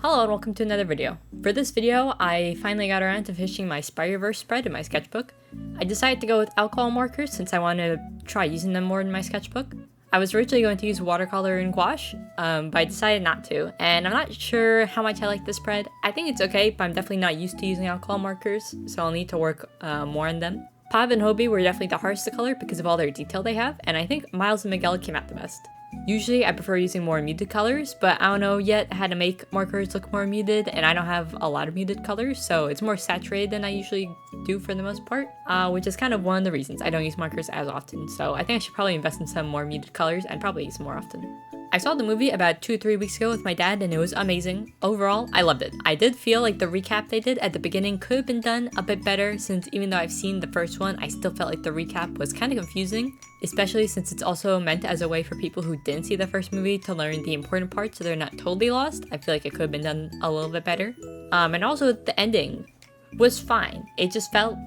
Hello and welcome to another video. For this video, I finally got around to finishing my Spiderverse spread in my sketchbook. I decided to go with alcohol markers since I wanted to try using them more in my sketchbook. I was originally going to use watercolor and gouache, but I decided not to, and I'm not sure how much I like this spread. I think it's okay, but I'm definitely not used to using alcohol markers, so I'll need to work more on them. Pav and Hobie were definitely the hardest to color because of all their detail they have, and I think Miles and Miguel came out the best. Usually I prefer using more muted colors, but I don't know yet how to make markers look more muted, and I don't have a lot of muted colors, so it's more saturated than I usually do for the most part, which is kind of one of the reasons I don't use markers as often, so I think I should probably invest in some more muted colors and probably use them more often. I saw the movie about 2-3 weeks ago with my dad and it was amazing. Overall, I loved it. I did feel like the recap they did at the beginning could have been done a bit better since even though I've seen the first one, I still felt like the recap was kind of confusing, especially since it's also meant as a way for people who didn't see the first movie to learn the important parts so they're not totally lost. I feel like it could have been done a little bit better. And also the ending was fine. It just felt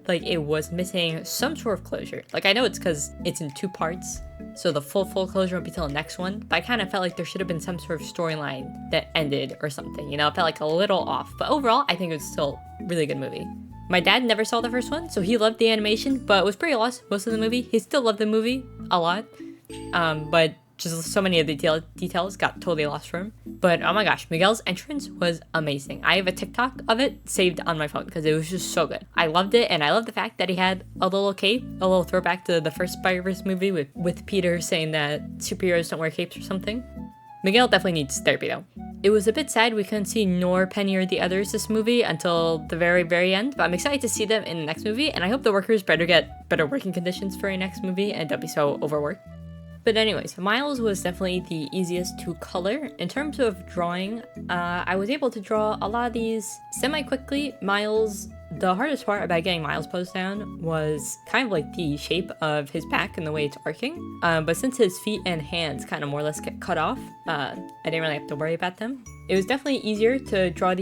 like it was missing some sort of closure. Like I know it's because it's in 2 parts, so the full closure won't be till the next one, but I kind of felt like there should have been some sort of storyline that ended or something, you know? It felt like a little off, but overall, I think it was still a really good movie. My dad never saw the first one, so he loved the animation, but was pretty lost most of the movie. He still loved the movie a lot, but just so many of the details got totally lost for him. But oh my gosh, Miguel's entrance was amazing. I have a TikTok of it saved on my phone because it was just so good. I loved it, and I love the fact that he had a little cape, a little throwback to the first Spiderverse movie with Peter saying that superheroes don't wear capes or something. Miguel definitely needs therapy though. It was a bit sad we couldn't see nor Penny or the others this movie until the very end, but I'm excited to see them in the next movie, and I hope the workers better get better working conditions for a next movie and don't be so overworked. But anyways, Miles was definitely the easiest to color. In terms of drawing, I was able to draw a lot of these semi-quickly. Miles, the hardest part about getting Miles' pose down was kind of like the shape of his back and the way it's arcing. But since his feet and hands kind of more or less get cut off, I didn't really have to worry about them. It was definitely easier to draw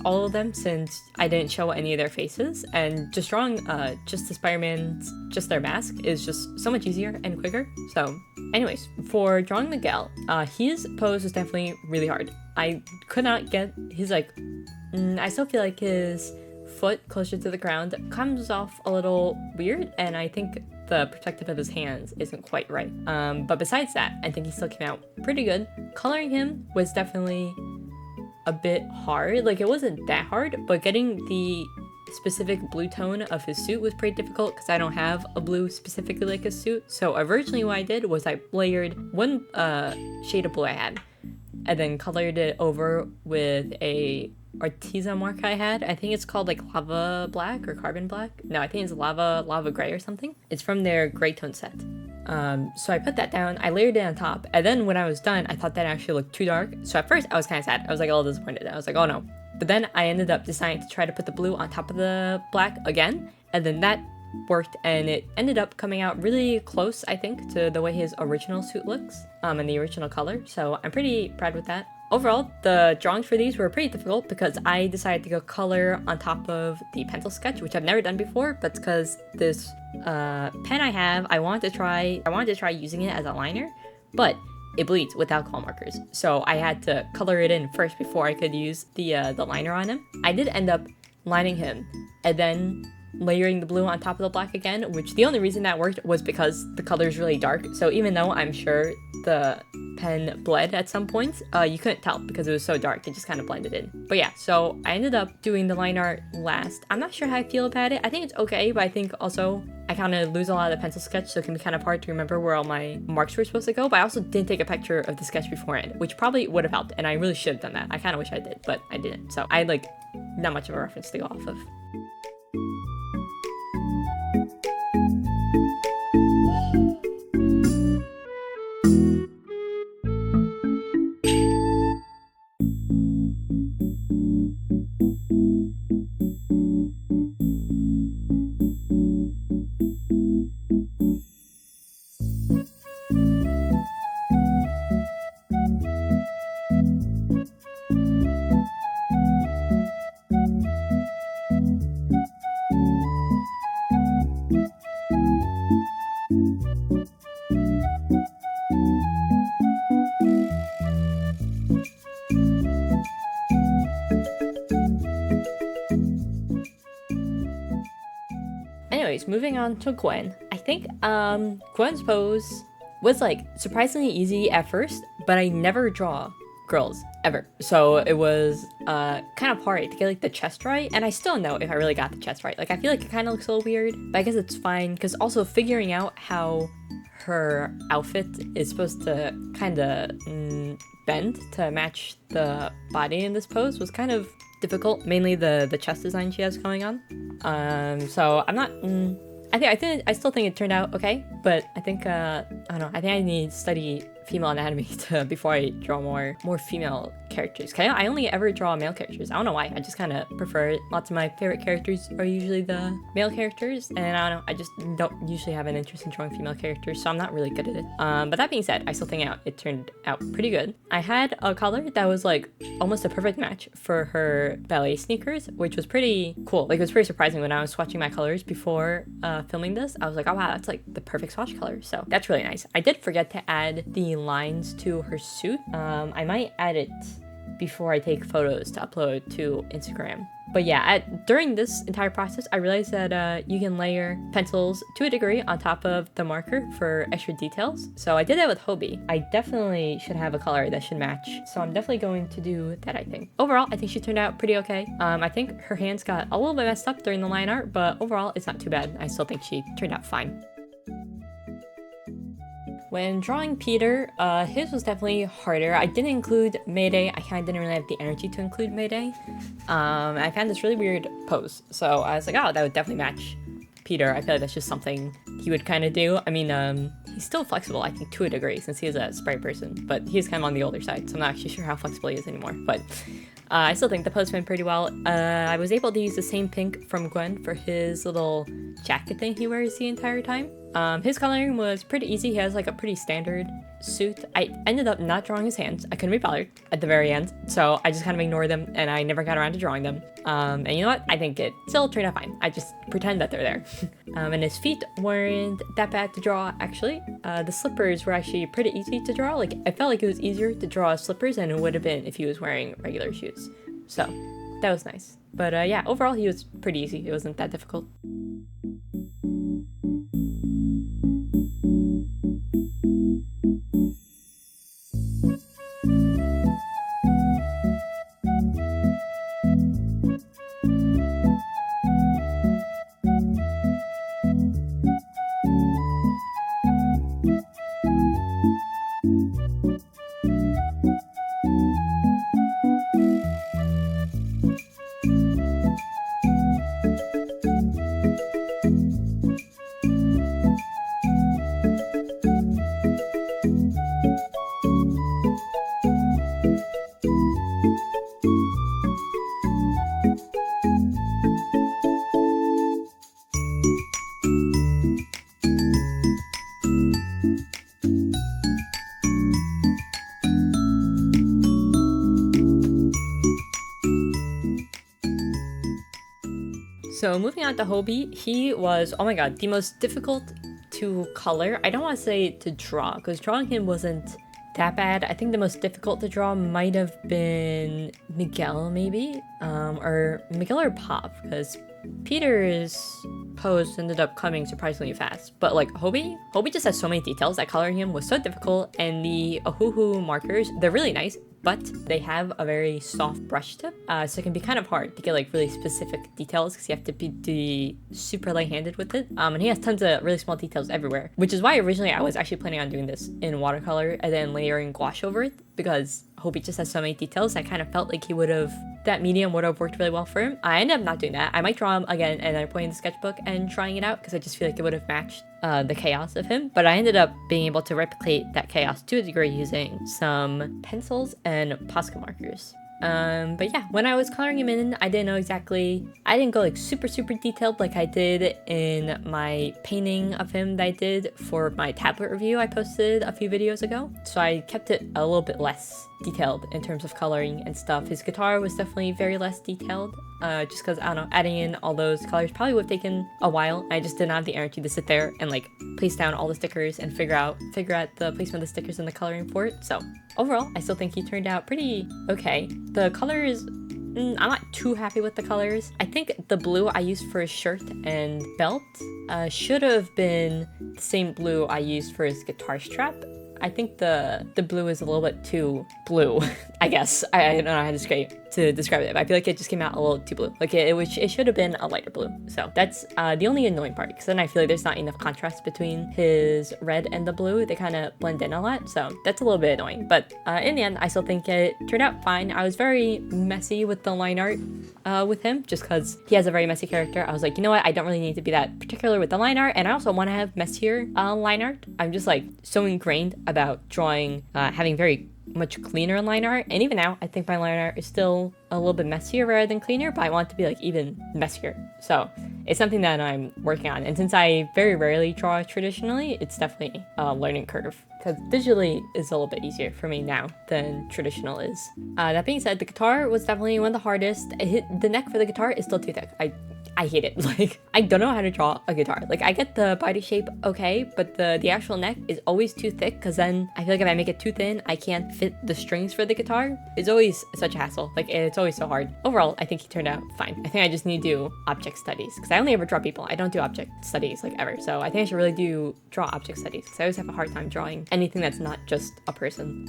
all of them since I didn't show any of their faces, and just drawing just the Spider-Man's, just their mask is just so much easier and quicker. So anyways, for drawing Miguel, his pose was definitely really hard. I could not get his I still feel like his foot closer to the ground comes off a little weird, and I think the protective of his hands isn't quite right. But besides that, I think he still came out pretty good. Coloring him was definitely a bit hard. Like, it wasn't that hard, but getting the specific blue tone of his suit was pretty difficult because I don't have a blue specifically like his suit. So originally what I did was I layered one shade of blue I had and then colored it over with a arteza mark I had. I think it's called like lava black or carbon black. No, I think it's lava gray or something. It's from their gray tone set. So I put that down, I layered it on top, and then when I was done, I thought that actually looked too dark. So at first I was kind of sad. I was like a little disappointed. I was like, oh no. But then I ended up deciding to try to put the blue on top of the black again, and then that worked, and it ended up coming out really close, I think, to the way his original suit looks, and the original color. So I'm pretty proud with that. Overall, the drawings for these were pretty difficult because I decided to go color on top of the pencil sketch, which I've never done before, but it's because this pen I have, I wanted to try using it as a liner, but it bleeds with alcohol markers. So I had to color it in first before I could use the liner on him. I did end up lining him and then layering the blue on top of the black again, which the only reason that worked was because the color is really dark. So even though I'm sure the pen bled at some points, you couldn't tell because it was so dark. It just kind of blended in. But yeah, so I ended up doing the line art last. I'm not sure how I feel about it. I think it's okay, but I think also I kind of lose a lot of the pencil sketch, so it can be kind of hard to remember where all my marks were supposed to go. But I also didn't take a picture of the sketch beforehand, which probably would have helped, and I really should have done that. I kind of wish I did, but I didn't. So I had like not much of a reference to go off of. moving on to Gwen. I think Gwen's pose was like surprisingly easy at first, but I never draw girls ever. So it was kind of hard to get like the chest right, and I still don't know if I really got the chest right. Like I feel like it kind of looks a little weird, but I guess it's fine because also figuring out how her outfit is supposed to kind of bend to match the body in this pose was kind of difficult, mainly the chest design she has going on. So I'm not I still think it turned out okay, but I think I don't know, I think I need to study female anatomy before I draw more female characters. I only ever draw male characters. I don't know why. I just kind of prefer it. Lots of my favorite characters are usually the male characters, and I don't know, I just don't usually have an interest in drawing female characters, so I'm not really good at it. But that being said, I still think it turned out pretty good. I had a color that was like almost a perfect match for her ballet sneakers, which was pretty cool. Like it was pretty surprising when I was swatching my colors before filming this. I was like, oh wow, that's like the perfect swatch color. So that's really nice. I did forget to add the lines to her suit. I might add it before I take photos to upload to Instagram. But yeah, during this entire process, I realized that you can layer pencils to a degree on top of the marker for extra details. So I did that with Hobie. I definitely should have a color that should match. So I'm definitely going to do that, I think. Overall, I think she turned out pretty okay. I think her hands got a little bit messed up during the line art, but overall, it's not too bad. I still think she turned out fine. When drawing Peter, his was definitely harder. I didn't include Mayday. I kind of didn't really have the energy to include Mayday. I found this really weird pose, so I was like, oh, that would definitely match Peter. I feel like that's just something he would kind of do. I mean, he's still flexible, I think, to a degree, since he is a sprite person, but he's kind of on the older side, so I'm not actually sure how flexible he is anymore, but I still think the pose went pretty well. I was able to use the same pink from Gwen for his little jacket thing he wears the entire time. His coloring was pretty easy. He has like a pretty standard suit. I ended up not drawing his hands. I couldn't be bothered at the very end, so I just kind of ignored them and I never got around to drawing them. And you know what? I think it still turned out fine. I just pretend that they're there. And his feet weren't that bad to draw, actually. The slippers were actually pretty easy to draw. Like, I felt like it was easier to draw slippers than it would have been if he was wearing regular shoes. So that was nice. But yeah, overall he was pretty easy. It wasn't that difficult. So moving on to Hobie, he was, oh my god, the most difficult to color. I don't want to say to draw, because drawing him wasn't that bad. I think the most difficult to draw might have been Miguel, maybe? Or Miguel or Pop, because Peter's pose ended up coming surprisingly fast. But like Hobie just has so many details that coloring him was so difficult, and the ohuhu markers, they're really nice, but they have a very soft brush tip, so it can be kind of hard to get like really specific details because you have to be super light-handed with it. And he has tons of really small details everywhere, which is why originally I was actually planning on doing this in watercolor and then layering gouache over it, because Hobie just has so many details. I kind of felt like that medium would have worked really well for him. I ended up not doing that. I might draw him again and then put in the sketchbook and trying it out because I just feel like it would have matched the chaos of him. But I ended up being able to replicate that chaos to a degree using some pencils and Posca markers. But yeah, when I was coloring him in, I didn't go like super detailed like I did in my painting of him that I did for my tablet review I posted a few videos ago. So I kept it a little bit less detailed in terms of coloring and stuff. His guitar was definitely very less detailed, just because, I don't know, adding in all those colors probably would have taken a while. I just didn't have the energy to sit there and like place down all the stickers and figure out the placement of the stickers and the coloring for it. So overall, I still think he turned out pretty okay. The colors I'm not too happy with the colors. I think the blue I used for his shirt and belt should have been the same blue I used for his guitar strap. I think the blue is a little bit too blue, I guess. I don't know how to describe it, but I feel like it just came out a little too blue. Like it should have been a lighter blue. So that's the only annoying part, because then I feel like there's not enough contrast between his red and the blue. They kind of blend in a lot, so that's a little bit annoying. But in the end, I still think it turned out fine. I was very messy with the line art with him, just because he has a very messy character. I was like, you know what? I don't really need to be that particular with the line art, and I also want to have messier line art. I'm just like so ingrained about drawing, having very much cleaner line art, and even now I think my line art is still a little bit messier rather than cleaner, but I want it to be like even messier. So it's something that I'm working on, and since I very rarely draw traditionally, it's definitely a learning curve, because digitally is a little bit easier for me now than traditional is. That being said, the guitar was definitely one of the hardest. The neck for the guitar is still too thick. I hate it. Like, I don't know how to draw a guitar. Like, I get the body shape okay, but the actual neck is always too thick, because then I feel like if I make it too thin, I can't fit the strings for the guitar. It's always such a hassle. Like, it's always so hard. Overall, I think he turned out fine. I think I just need to do object studies, because I only ever draw people. I don't do object studies, like, ever. So I think I should really draw object studies, because I always have a hard time drawing anything that's not just a person.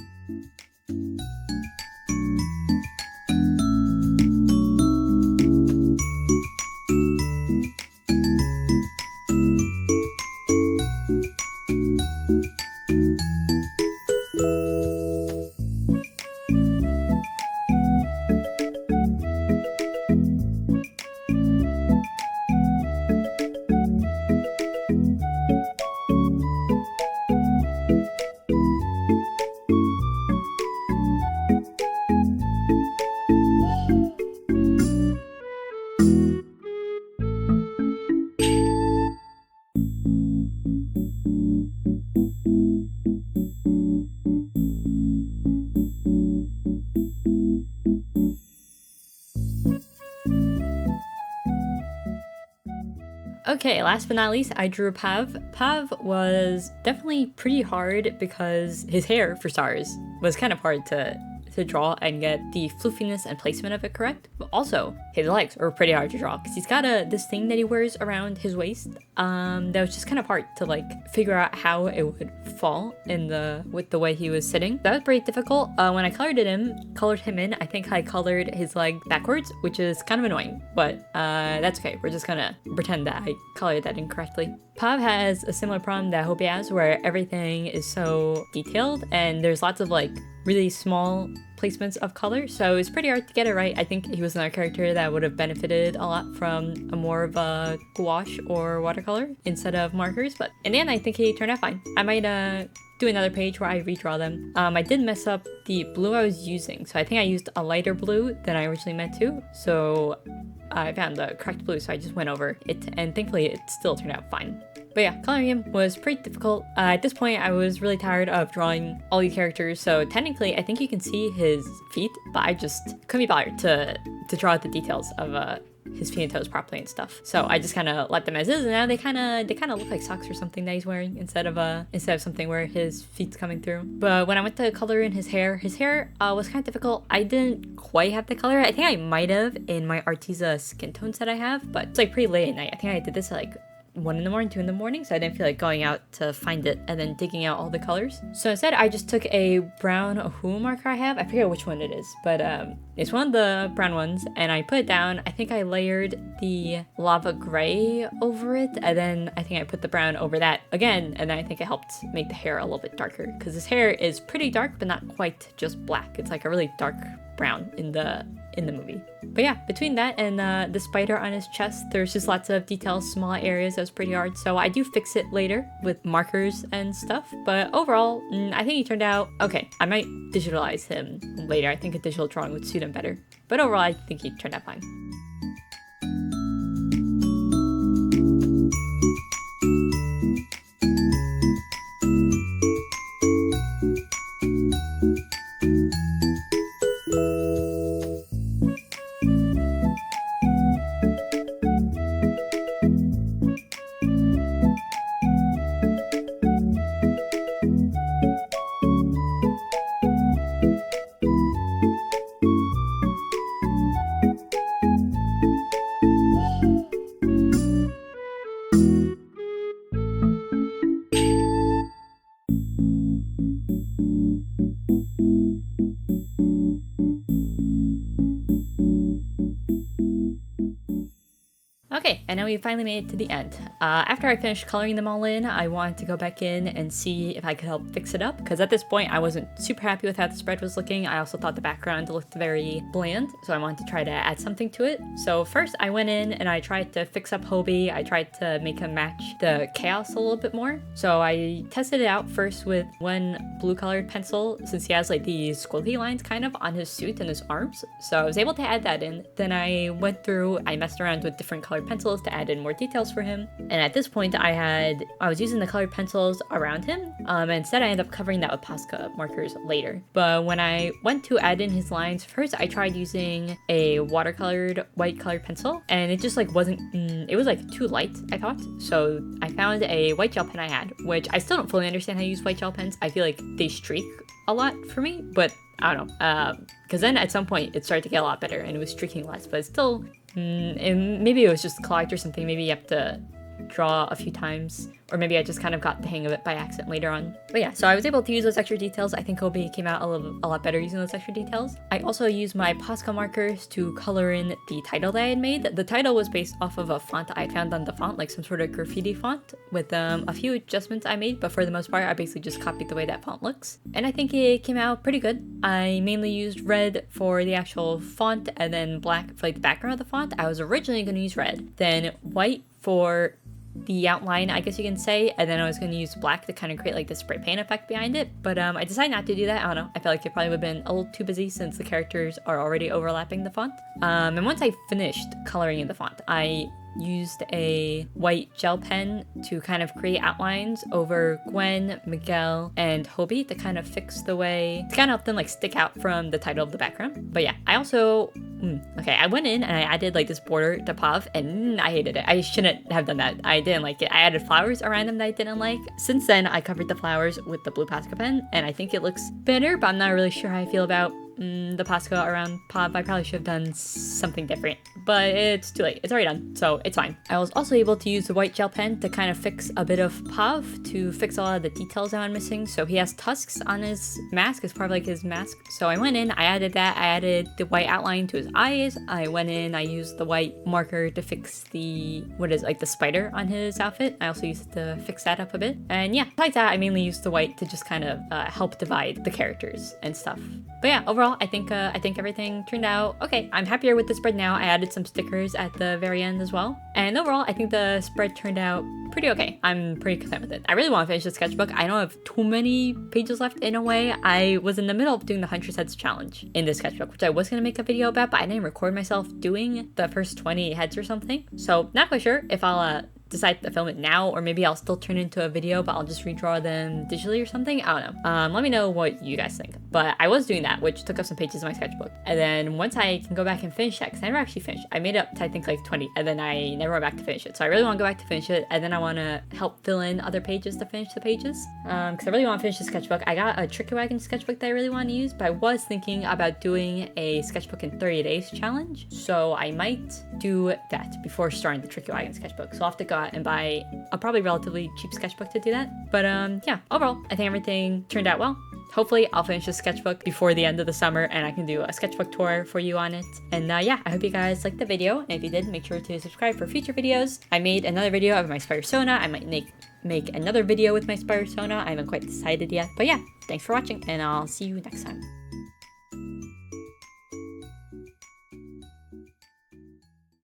Okay, last but not least, I drew Pav. Pav was definitely pretty hard because his hair, for stars, was kind of hard to draw and get the floofiness and placement of it correct. But also, his legs were pretty hard to draw, because he's got this thing that he wears around his waist that was just kind of hard to like figure out how it would fall with the way he was sitting. That was pretty difficult. When I colored him in, I think I colored his leg backwards, which is kind of annoying, but that's okay. We're just gonna pretend that I colored that incorrectly. Pav has a similar problem that Hobie has, where everything is so detailed and there's lots of like really small placements of color, so it's pretty hard to get it right. I think he was another character that would have benefited a lot from a more of a gouache or watercolor instead of markers, but in the end I think he turned out fine. I might do another page where I redraw them. I did mess up the blue I was using, so I think I used a lighter blue than I originally meant to, so I found the correct blue, so I just went over it, and thankfully it still turned out fine. But yeah, coloring him was pretty difficult. At this point, I was really tired of drawing all these characters, so technically I think you can see his feet, but I just couldn't be bothered to draw out the details of his feet and toes properly and stuff. So I just kind of let them as is, and now they kind of look like socks or something that he's wearing instead of something where his feet's coming through. But when I went to color in his hair was kind of difficult. I didn't quite have the color. I think I might have in my Arteza skin tones that I have, but it's like pretty late at night. I think I did this at like 1 in the morning, 2 in the morning, so I didn't feel like going out to find it and then digging out all the colors. So instead, I just took a brown ohuhu marker I have. I forget which one it is, but it's one of the brown ones, and I put it down. I think I layered the lava gray over it, and then I think I put the brown over that again, and then I think it helped make the hair a little bit darker, because his hair is pretty dark, but not quite just black. It's like a really dark brown in the movie. But yeah, between that and the spider on his chest, there's just lots of details, small areas that was pretty hard, so I do fix it later with markers and stuff. But overall, I think he turned out okay. I might digitalize him later. I think a digital drawing would suit him better, but overall I think he turned out fine. Okay, and now we finally made it to the end. After I finished coloring them all in, I wanted to go back in and see if I could help fix it up, because at this point I wasn't super happy with how the spread was looking. I also thought the background looked very bland, so I wanted to try to add something to it. So first I went in and I tried to fix up Hobie. I tried to make him match the chaos a little bit more. So I tested it out first with one blue colored pencil, since he has like these squiggly lines kind of on his suit and his arms. So I was able to add that in. Then I went through, I messed around with different colored pencils to add in more details for him. And at this point I was using the colored pencils around him. Instead I ended up covering that with Posca markers later. But when I went to add in his lines, first I tried using a watercolored white colored pencil, and it just like wasn't, it was like too light, I thought. So I found a white gel pen I had, which I still don't fully understand how to use white gel pens. I feel like they streak a lot for me, but I don't know. Because then at some point it started to get a lot better and it was streaking less, but it's still, and maybe it was just clogged or something. Maybe you have to draw a few times, or maybe I just kind of got the hang of it by accident later on. But yeah, so I was able to use those extra details. I think Hobie came out a lot better using those extra details. I also used my Posca markers to color in the title that I had made. The title was based off of a font I found on the font, like some sort of graffiti font with a few adjustments I made, but for the most part I basically just copied the way that font looks. And I think it came out pretty good. I mainly used red for the actual font and then black for like the background of the font. I was originally going to use red, then white for the outline, I guess you can say, and then I was going to use black to kind of create like the spray paint effect behind it, but I decided not to do that. I don't know, I felt like it probably would have been a little too busy since the characters are already overlapping the font. And once I finished coloring in the font, I used a white gel pen to kind of create outlines over Gwen, Miguel, and Hobie to kind of fix the way, to kind of help them like stick out from the title of the background. But yeah, I also, okay, I went in and I added like this border to Pav, and I hated it. I shouldn't have done that. I didn't like it. I added flowers around them that I didn't like. Since then, I covered the flowers with the blue Posca pen, and I think it looks better, but I'm not really sure how I feel about the Posca around Pav. I probably should have done something different, but it's too late. It's already done, so it's fine. I was also able to use the white gel pen to kind of fix a bit of Pav, to fix a lot of the details that I'm missing. So he has tusks on his mask as part of like his mask. So I went in, I added that, I added the white outline to his eyes. I went in, I used the white marker to fix the, like the spider on his outfit. I also used it to fix that up a bit. And yeah, besides that, I mainly used the white to just kind of help divide the characters and stuff. But yeah, overall, I think everything turned out okay. I'm happier with the spread now. I added some stickers at the very end as well. And overall, I think the spread turned out pretty okay. I'm pretty content with it. I really want to finish the sketchbook. I don't have too many pages left in a way. I was in the middle of doing the 100 heads challenge in this sketchbook, which I was going to make a video about, but I didn't record myself doing the first 20 heads or something. So not quite sure if I'll decide to film it now, or maybe I'll still turn it into a video, but I'll just redraw them digitally or something. I don't know. Let me know what you guys think. But I was doing that, which took up some pages of my sketchbook. And then once I can go back and finish that, because I never actually finished. I made it up to I think like 20, and then I never went back to finish it. So I really want to go back to finish it, and then I want to help fill in other pages to finish the pages. Because I really want to finish the sketchbook. I got a Tricky Wagon sketchbook that I really want to use, but I was thinking about doing a sketchbook in 30 days challenge. So I might do that before starting the Tricky Wagon sketchbook. So I'll have to go out and buy a probably relatively cheap sketchbook to do that. But yeah, overall, I think everything turned out well. Hopefully I'll finish the sketchbook before the end of the summer and I can do a sketchbook tour for you on it. And yeah, I hope you guys liked the video. And if you did, make sure to subscribe for future videos. I made another video of my Spider-Sona. I might make another video with my Spider-Sona. I haven't quite decided yet. But yeah, thanks for watching and I'll see you next time.